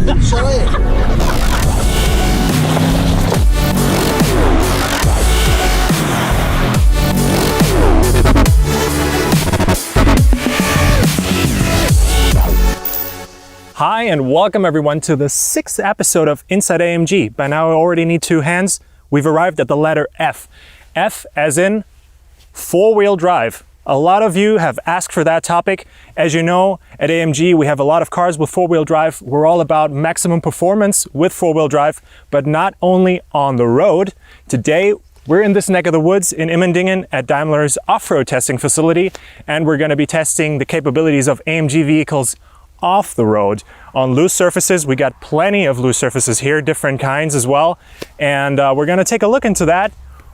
Show it. Hi and welcome everyone to the 6th episode of Inside AMG. By now I already need 2 hands. We've arrived at the letter F. F as in 4-wheel drive. A lot of you have asked for that topic. As you know, at AMG we have a lot of cars with 4-wheel drive. We're all about maximum performance with 4-wheel drive, but not only on the road. Today we're in this neck of the woods in Immendingen at Daimler's off-road testing facility, and we're going to be testing the capabilities of AMG vehicles off the road on loose surfaces. We got plenty of loose surfaces here, different kinds as well, and we're going to take a look into that.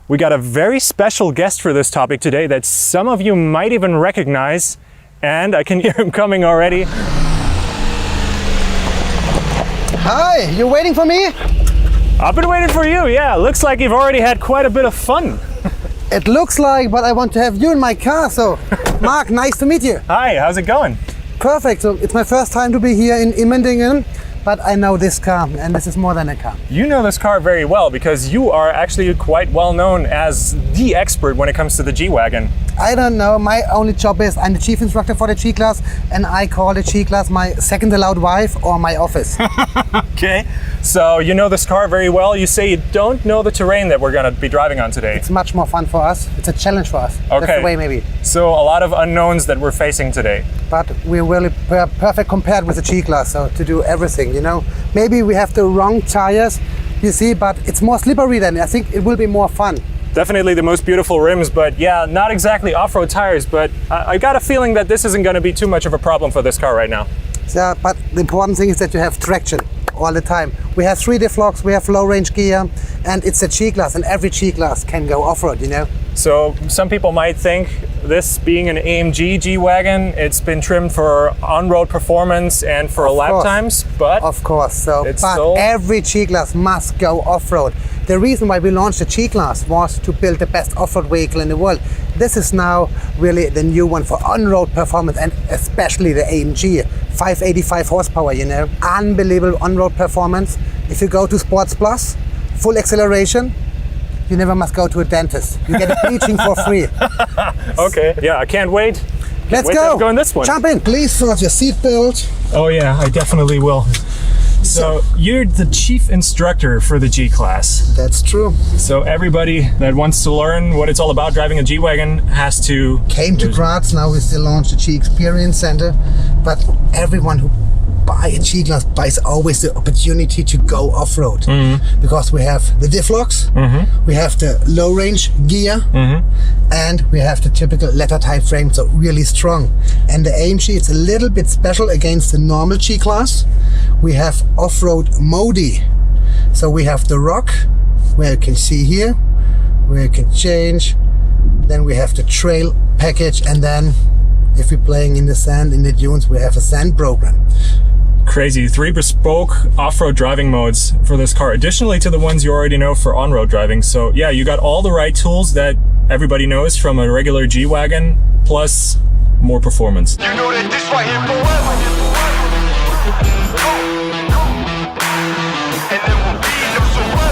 We got a very special guest for this topic today that some of you might even recognize, and I can hear him coming already. Hi, you waiting for me? I've been waiting for you, yeah. Looks like you've already had quite a bit of fun. It looks like, but I want to have you in my car, so Mark, nice to meet you. Hi, how's it going? Perfect. So it's my first time to be here in Immendingen, but I know this car, and this is more than a car. You know this car very well because you are actually quite well known as the expert when it comes to the G-Wagon. I don't know. My only job is I'm the chief instructor for the G-Class, and I call the G-Class my second allowed wife or my office. Okay, so you know this car very well. You say you don't know the terrain that we're going to be driving on today. It's much more fun for us. It's a challenge for us. Okay. That's the way, maybe. So a lot of unknowns that we're facing today. But we're really perfect compared with the G-Class, so to do everything, you know. Maybe we have the wrong tires, you see, but it's more slippery then. I think it will be more fun. Definitely the most beautiful rims, but yeah, not exactly off-road tires, but I got a feeling that this isn't going to be too much of a problem for this car right now. Yeah, but the important thing is that you have traction all the time. We have 3 diff locks, we have low range gear, and it's a G-Class, and every G-Class can go off-road, you know. So some people might think this being an AMG G-Wagon, it's been trimmed for on-road performance and for lap times, but of course, so but still, every G-Class must go off-road. The reason why we launched the G-Class was to build the best off-road vehicle in the world. This is now really the new one for on-road performance, and especially the AMG 585 horsepower, you know. Unbelievable on-road performance. If you go to Sports Plus, full acceleration, you never must go to a dentist. You get a bleaching for free. Okay, yeah, I can't wait. Let's go. Go in this one. Jump in. Please put your seatbelt. Oh yeah, I definitely will. So you're the chief instructor for the G-Class. That's true. So everybody that wants to learn what it's all about driving a G-Wagon has to... Came to Graz, now we still launched the G Experience Center, but everyone who buy a G-Class buys always the opportunity to go off-road. Mm-hmm. Because we have the diff locks, mm-hmm. we have the low range gear, mm-hmm. and we have the typical letter type frame, so really strong. And the AMG, it's a little bit special against the normal G-Class. We have off-road modi. So we have the rock, where you can see here, where you can change. Then we have the trail package, and then if we're playing in the sand, in the dunes, we have a sand program. Crazy. 3 bespoke off-road driving modes for this car, additionally to the ones you already know for on-road driving. So yeah, you got all the right tools that everybody knows from a regular G-Wagon, plus more performance. You know that this right here forever. And there will be no surrender.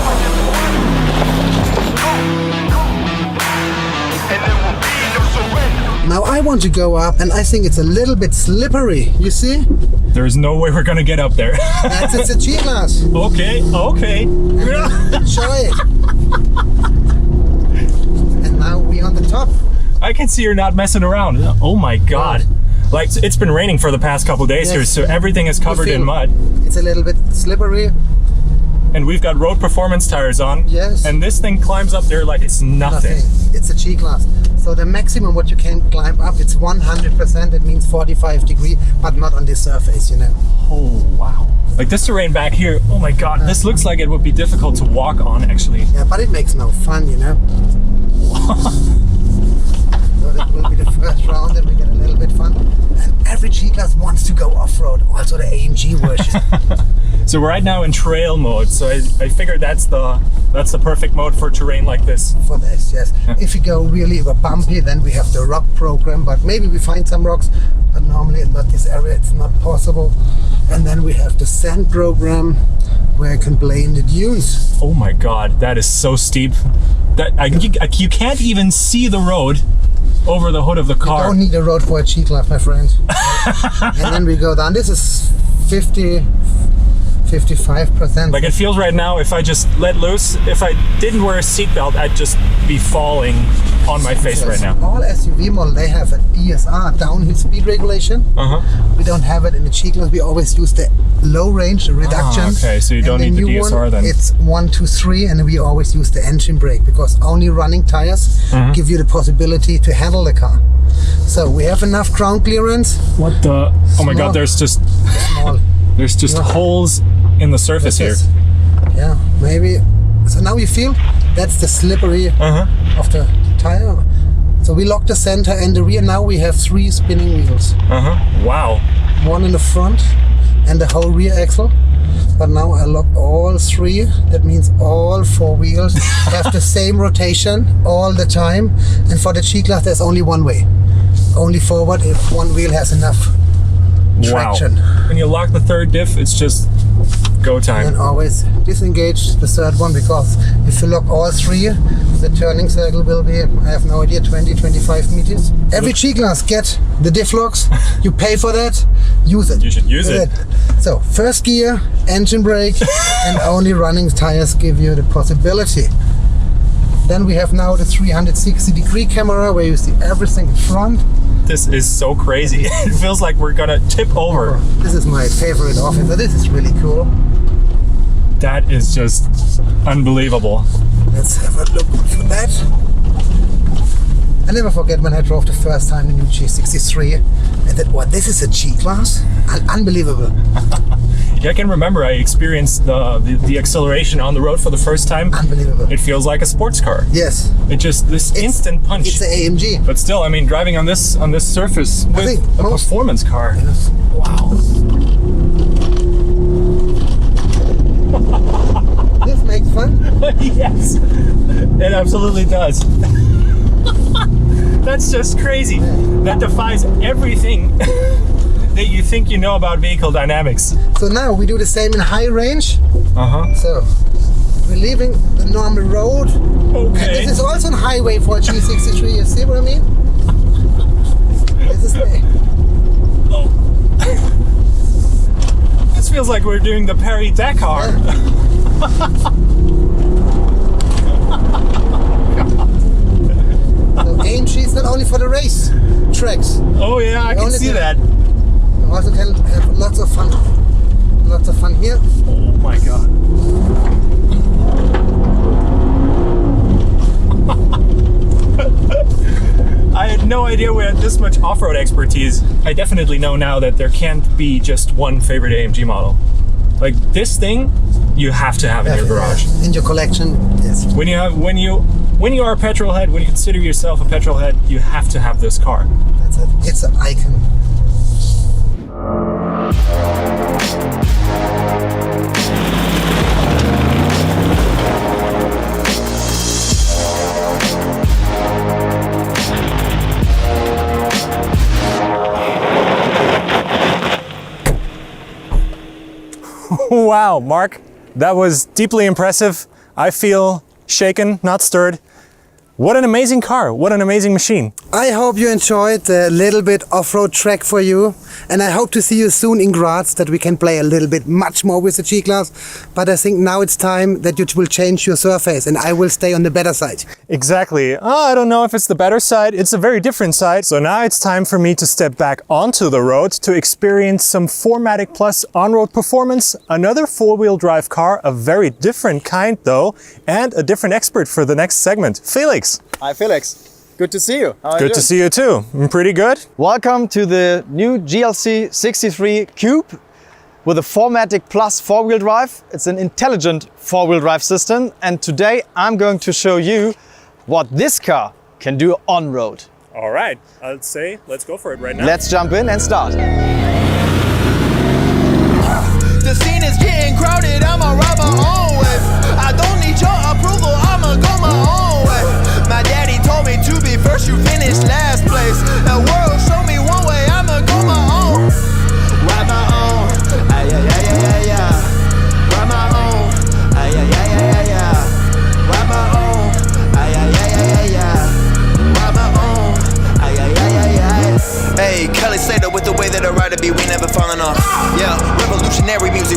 And there will be no surrender. Now I want to go up, and I think it's a little bit slippery, you see? There's no way we're gonna get up there. It's a G-Class. Okay, okay. Show it. And now we're on the top. I can see you're not messing around. Oh my God. Like, it's been raining for the past couple days here, so everything is covered in mud. It's a little bit slippery. And we've got road performance tires on. Yes. And this thing climbs up there like it's nothing. It's a G-Class. So the maximum what you can climb up, it's 100%. It means 45 degrees, but not on this surface, you know. Oh, wow. Like this terrain back here, oh my God, this looks like it would be difficult to walk on, actually. Yeah, but it makes no fun, you know. So that will be the first round, and we get a little bit fun. And every G-Class wants to go off-road, also the AMG version. So we're right now in trail mode. So I figured that's the perfect mode for terrain like this. For this, yes. If you go really bumpy, then we have the rock program, but maybe we find some rocks, but normally in this area it's not possible. And then we have the sand program where you can play in the dunes. Oh my God, that is so steep. That you can't even see the road over the hood of the car. You don't need a road for a G-Class, my friend. And then we go down. This is 55%. Like it feels right now, if I just let loose, if I didn't wear a seatbelt, I'd just be falling on my face right now. All SUV models, they have a DSR, downhill speed regulation. We don't have it in the G-Class. We always use the low range reduction. Okay, so you don't need the DSR then. It's 1, 2, 3, and we always use the engine brake because only running tires give you the possibility to handle the car. So we have enough ground clearance. What the? Oh my God, there's just holes in the surface here. Yeah, maybe. So now you feel that's the slippery of the tire. So we lock the center and the rear. Now we have 3 spinning wheels. Wow. 1 in the front and the whole rear axle. But now I lock all 3. That means all 4 wheels have the same rotation all the time. And for the G-Class, there's only one way. Only forward if one wheel has enough traction. Wow. When you lock the third diff, it's just go time. And always disengage the third one, because if you lock all 3, the turning circle will be, I have no idea, 20-25 meters. Every G-Class get the diff locks. You pay for that, use it. You should use it. So first gear, engine brake, and only running tires give you the possibility. Then we have now the 360-degree camera where you see everything in front. This is so crazy. It feels like we're gonna tip over. This is my favorite office. So this is really cool. That is just unbelievable. Let's have a look for that. I never forget when I drove the first time the new G63 and that, what, this is a G-Class? Unbelievable. Yeah, I can remember I experienced the acceleration on the road for the first time. Unbelievable. It feels like a sports car. Yes. It just, this instant punch. It's an AMG. But still, I mean, driving on this surface with a performance car. Yes. Wow. This makes fun. Yes, it absolutely does. That's just crazy. That defies everything that you think you know about vehicle dynamics. So now we do the same in high range. So we're leaving the normal road. Okay. And this is also a highway for a G63. You see what I mean? This is the... This feels like we're doing the Paris-Dakar. So AMG is not only for the race tracks. Oh yeah, I can see that. You also can have lots of fun. Lots of fun here. Oh my God. I had no idea we had this much off-road expertise. I definitely know now that there can't be just one favorite AMG model. Like this thing, you have to have in your garage. In your collection, yes. When you are a petrol head, when you consider yourself a petrol head, you have to have this car. That's it. It's an icon. Wow, Mark, that was deeply impressive. I feel shaken, not stirred. What an amazing car, what an amazing machine. I hope you enjoyed the little bit off-road track for you, and I hope to see you soon in Graz, that we can play a little bit much more with the G-Class. But I think now it's time that you will change your surface and I will stay on the better side. Exactly. I don't know if it's the better side, it's a very different side. So now it's time for me to step back onto the road to experience some 4MATIC Plus on-road performance, another four-wheel drive car, a very different kind though, and a different expert for the next segment, Felix. Hi Felix, good to see you. How are you Good to see you too. I'm pretty good. Welcome to the new GLC 63 Cube with a 4MATIC Plus four-wheel drive. It's an intelligent four-wheel drive system, and today I'm going to show you what this car can do on-road. All right, I'd say let's go for it right now. Let's jump in and start. The scene is getting crowded.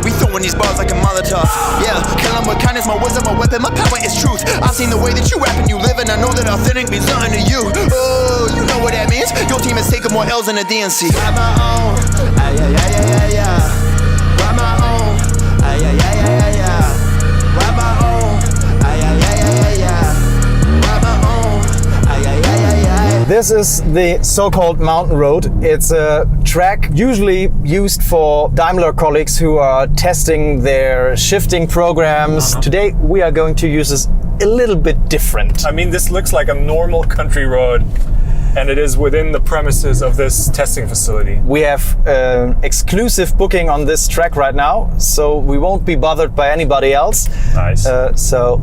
We throwing these bars like a Molotov. Yeah, kill 'em with kindness, my wisdom, my weapon, my power is truth. I've seen the way that you rap and you live, and I know that authentic means nothing to you. Oh, you know what that means. Your team has taken more L's than the DNC. Ride my own, ay, ay, ay, ay, ay, ay. Ride my own, ay, ay, ay, ay, ay, ay. Ride my own, ay, ay, ay, ay, ay, ay. Ride my own, ay, ay, ay, ay, ay. This is the so-called mountain road. It's a track usually used for Daimler colleagues who are testing their shifting programs. Today we are going to use this a little bit different. I mean, this looks like a normal country road, and it is within the premises of this testing facility. We have exclusive booking on this track right now, so we won't be bothered by anybody else. Nice. So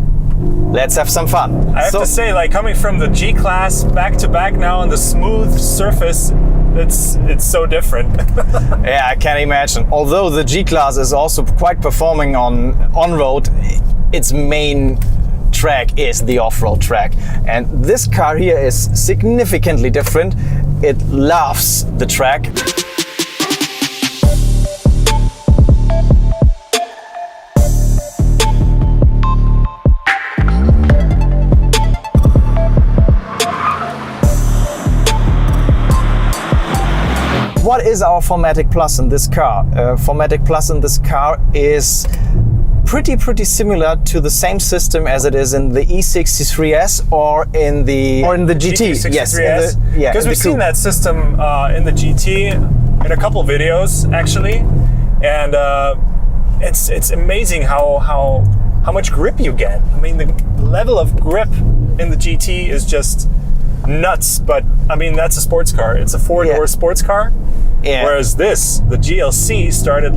let's have some fun. I have to say, like, coming from the G-Class back to back now on the smooth surface, it's so different. Yeah, I can imagine. Although the G-Class is also quite performing on road, its main track is the off-road track, and this car here is significantly different. It loves the track. What is our 4MATIC Plus in this car? 4MATIC Plus in this car is pretty similar to the same system as it is in the E63S or in the GT. Yes, yeah, because we've seen that system in the GT in a couple videos actually, and it's amazing how much grip you get. I mean, the level of grip in the GT is just nuts. But I mean, that's a sports car. It's a four-door sports car. Yeah. Whereas this, the GLC, started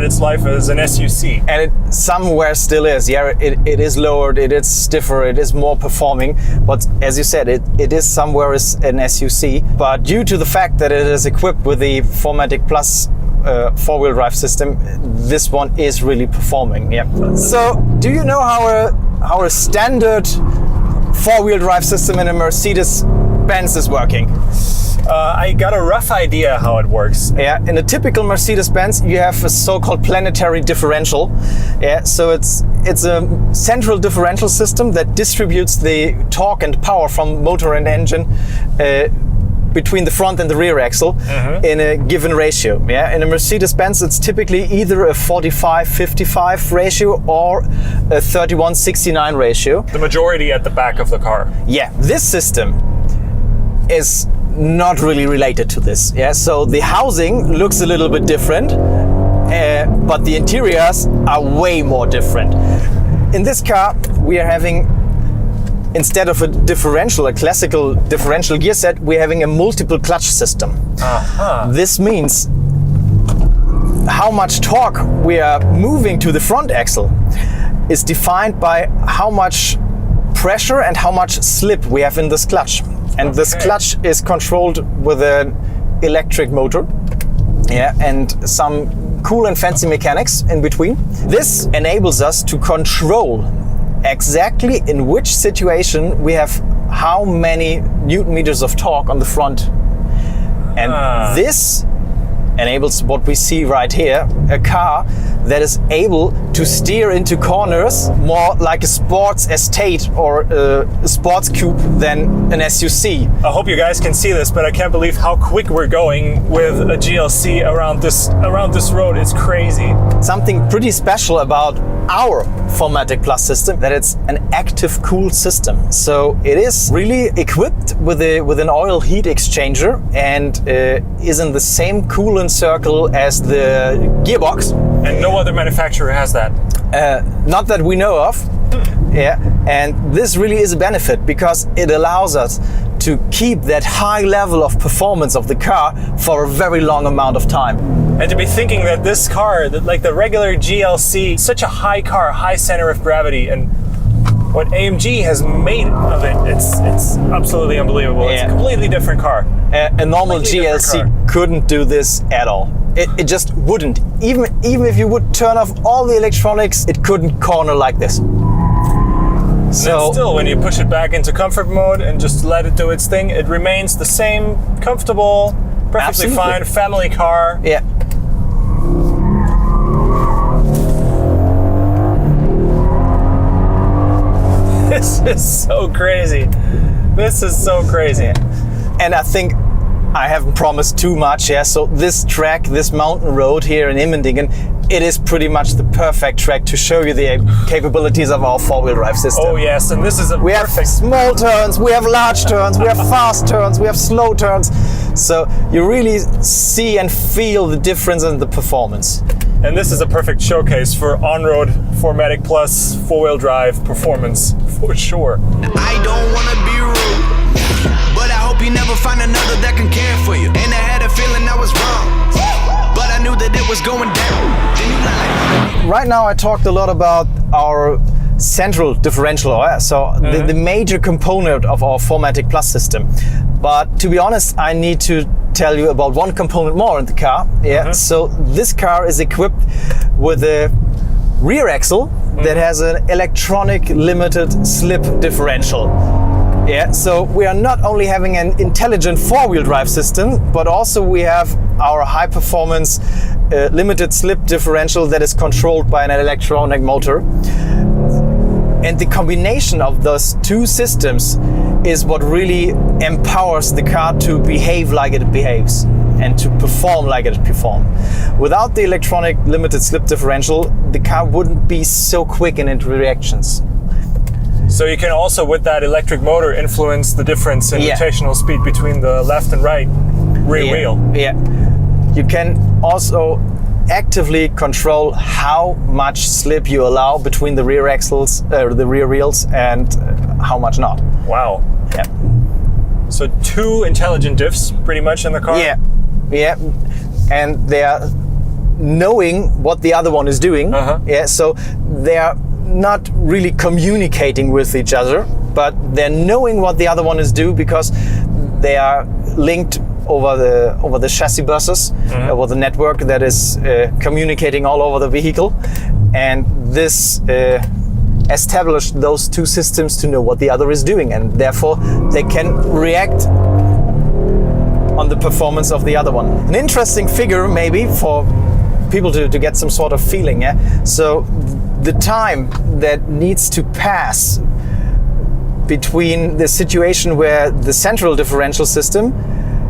its life as an SUC. And it somewhere still is. Yeah, it is lowered, it is stiffer, it is more performing. But as you said, it is somewhere as an SUC. But due to the fact that it is equipped with the 4MATIC Plus four-wheel drive system, this one is really performing. Yeah. So, do you know how a standard four-wheel drive system in a Mercedes-Benz is working? I got a rough idea how it works. Yeah, in a typical Mercedes-Benz, you have a so-called planetary differential. Yeah, so it's a central differential system that distributes the torque and power from motor and engine between the front and the rear axle in a given ratio. Yeah, in a Mercedes-Benz, it's typically either a 45-55 ratio or a 31-69 ratio. The majority at the back of the car. Yeah, this system is not really related to this. Yeah, so the housing looks a little bit different, but the interiors are way more different. In this car, we are having, instead of a differential, a classical differential gear set, we're having a multiple clutch system. This means how much torque we are moving to the front axle is defined by how much pressure and how much slip we have in this clutch. And this clutch is controlled with an electric motor, yeah, and some cool and fancy mechanics in between. This enables us to control exactly in which situation we have how many Newton meters of torque on the front. And this enables what we see right here, a car that is able to steer into corners more like a sports estate or a sports coupe than an SUC. I hope you guys can see this, but I can't believe how quick we're going with a GLC around this road. It's crazy. Something pretty special about our 4MATIC Plus system, that it's an active cool system. So it is really equipped with an oil heat exchanger and is in the same coolant circle as the gearbox. And no other manufacturer has that. Not that we know of. Yeah, and this really is a benefit because it allows us to keep that high level of performance of the car for a very long amount of time. And to be thinking that this car, that like the regular GLC, such a high car, high center of gravity, and what AMG has made of it, it's absolutely unbelievable. Yeah. It's a completely different car. A normal GLC couldn't do this at all. It just wouldn't. Even if you would turn off all the electronics, it couldn't corner like this. So still, when you push it back into comfort mode and just let it do its thing, it remains the same comfortable, perfectly fine family car. Yeah. is so crazy. This is so crazy. And I think I haven't promised too much, yeah. So this track, this mountain road here in Immendingen, it is pretty much the perfect track to show you the capabilities of our four-wheel drive system. Oh yes, and this is a We have small turns, we have large turns, we have fast turns, we have slow turns. So you really see and feel the difference in the performance. And this is a perfect showcase for on-road 4MATIC Plus four-wheel drive performance, for sure. I don't wanna be rude, but I hope you never find another that can care for you. And I had a feeling I was wrong, but I knew that it was going down. Then you lied. Right now I talked a lot about our central differential, so the major component of our 4MATIC Plus system. But to be honest, I need to tell you about one component more in the car. Yeah. So this car is equipped with a rear axle that has an electronic limited slip differential. Yeah, so we are not only having an intelligent four-wheel drive system, but also we have our high-performance limited slip differential that is controlled by an electronic motor. And the combination of those two systems is what really empowers the car to behave like it behaves and to perform like it performs. Without the electronic limited slip differential, the car wouldn't be so quick in its reactions. So you can also, with that electric motor, influence the difference in rotational speed between the left and right rear wheel. Yeah. You can also actively control how much slip you allow between the rear axles, the rear wheels, and how much not. Wow. Yeah. So two intelligent diffs pretty much in the car? Yeah. Yeah. And they are knowing what the other one is doing. Yeah. So they are not really communicating with each other, but they're knowing what the other one is doing because they are linked over the chassis buses, over the network that is communicating all over the vehicle, and this established those two systems to know what the other is doing, and therefore they can react on the performance of the other one. An interesting figure maybe for people to get some sort of feeling. Yeah. So the time that needs to pass between the situation where the central differential system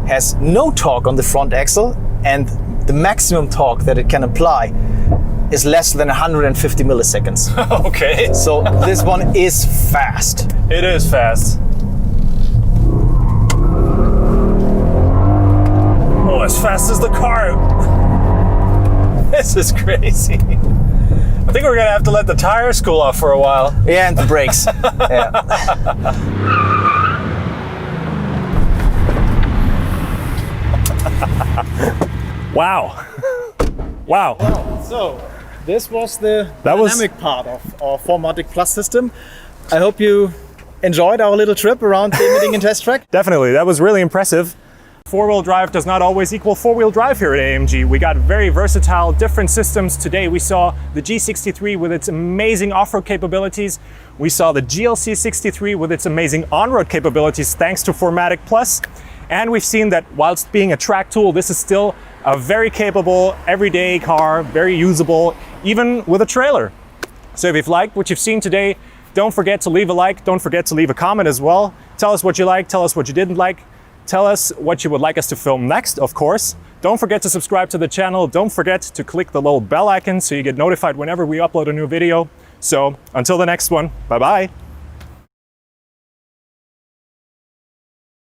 has no torque on the front axle and the maximum torque that it can apply is less than 150 milliseconds. Okay. So this one is fast. It is fast. Oh, as fast as the car. This is crazy. I think we're gonna have to let the tires cool off for a while. Yeah, and the brakes. Yeah. Wow. Wow. So this was the dynamic part of our 4MATIC Plus system. I hope you enjoyed our little trip around the Immendingen test track. Definitely, that was really impressive. Four-wheel drive does not always equal four-wheel drive here at AMG. We got very versatile, different systems. Today we saw the G63 with its amazing off-road capabilities. We saw the GLC 63 with its amazing on-road capabilities thanks to 4MATIC Plus. And we've seen that whilst being a track tool, this is still a very capable, everyday car, very usable, even with a trailer. So if you've liked what you've seen today, don't forget to leave a like, don't forget to leave a comment as well. Tell us what you liked, tell us what you didn't like. Tell us what you would like us to film next, of course. Don't forget to subscribe to the channel. Don't forget to click the little bell icon so you get notified whenever we upload a new video. So until the next one, bye-bye.